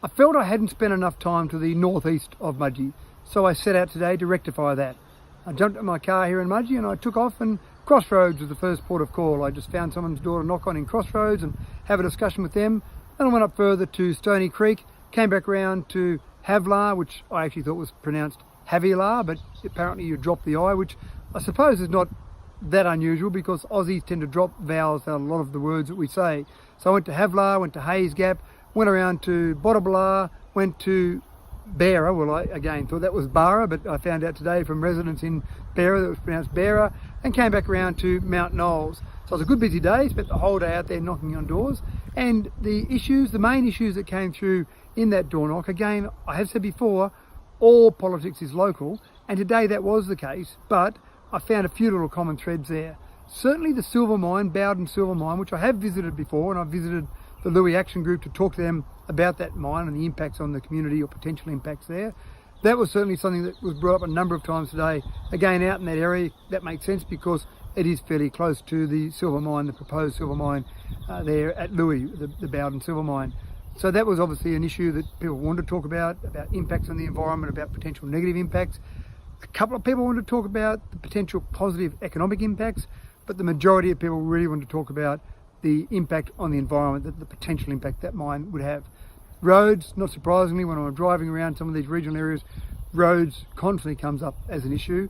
I felt I hadn't spent enough time to the northeast of Mudgee, so I set out today to rectify that. I jumped in my car here in Mudgee and I took off, and Crossroads was the first port of call. I just found someone's door to knock on in Crossroads and have a discussion with them. Then I went up further to Stony Creek, came back round to Havlar, which I actually thought was pronounced Havilar, but apparently you drop the I, which I suppose is not that unusual because Aussies tend to drop vowels out of a lot of the words that we say. So I went to Havlar, went to Hayes Gap, went around to Bottabala, went to Beara. Well, I again thought that was Barra, but I found out today from residents in Beara that it was pronounced Beara, and came back around to Mount Knowles. So it was a good busy day, spent the whole day out there knocking on doors. And the main issues that came through in that door knock, again, I have said before, all politics is local, and today that was the case, but I found a few little common threads there. Certainly the silver mine, Bowden Silver Mine, which I have visited before, and I've visited the Louis Action Group to talk to them about that mine and the impacts on the community or potential impacts there. That was certainly something that was brought up a number of times today. Again, out in that area, that makes sense because it is fairly close to the silver mine, the proposed silver mine there at Louis, the Bowden Silver Mine. So that was obviously an issue that people wanted to talk about impacts on the environment, about potential negative impacts. A couple of people wanted to talk about the potential positive economic impacts, but the majority of people really wanted to talk about the impact on the environment, the potential impact that mine would have. Roads, not surprisingly, when I'm driving around some of these regional areas, roads constantly comes up as an issue.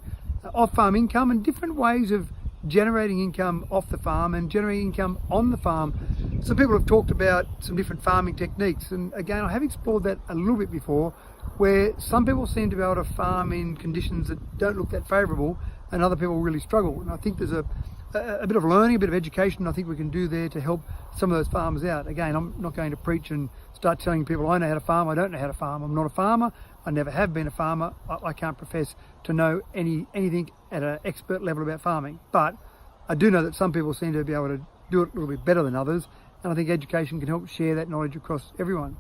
Off-farm income and different ways of generating income off the farm and generating income on the farm. Some people have talked about some different farming techniques, and again, I have explored that a little bit before, where some people seem to be able to farm in conditions that don't look that favourable, and other people really struggle. And I think there's a bit of learning, a bit of education I think we can do there to help some of those farmers out. Again, I'm not going to preach and start telling people I know how to farm. I don't know how to farm. I'm not a farmer. I never have been a farmer. I can't profess to know anything at an expert level about farming. But I do know that some people seem to be able to do it a little bit better than others, and I think education can help share that knowledge across everyone.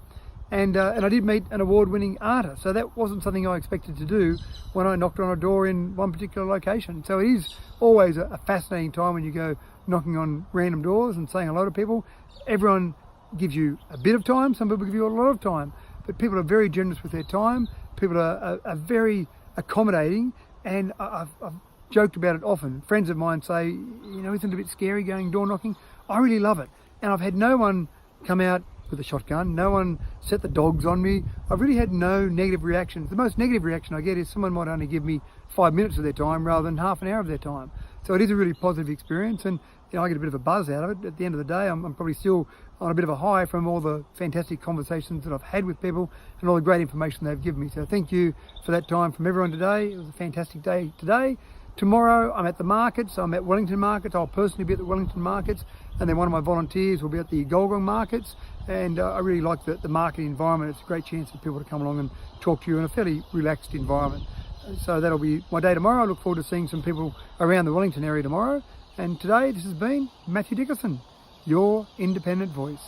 And I did meet an award-winning artist, so that wasn't something I expected to do when I knocked on a door in one particular location. So it is always a fascinating time when you go knocking on random doors and saying hello to people. Everyone gives you a bit of time, some people give you a lot of time, but people are very generous with their time. People are very accommodating, and I've joked about it often. Friends of mine say, you know, isn't it a bit scary going door knocking? I really love it. And I've had no one come out with a shotgun, no one set the dogs on me. I've really had no negative reactions. The most negative reaction I get is someone might only give me 5 minutes of their time rather than half an hour of their time. So it is a really positive experience, and you know, I get a bit of a buzz out of it. At the end of the day, I'm probably still on a bit of a high from all the fantastic conversations that I've had with people and all the great information they've given me. So thank you for that time from everyone today. It was a fantastic day today. Tomorrow I'm at the markets, so I'm at Wellington markets. I'll personally be at the Wellington markets, and then one of my volunteers will be at the Golgong markets. And I really like the market environment. It's a great chance for people to come along and talk to you in a fairly relaxed environment. So that'll be my day tomorrow. I look forward to seeing some people around the Wellington area tomorrow. And today, this has been Mathew Dickerson, your independent voice.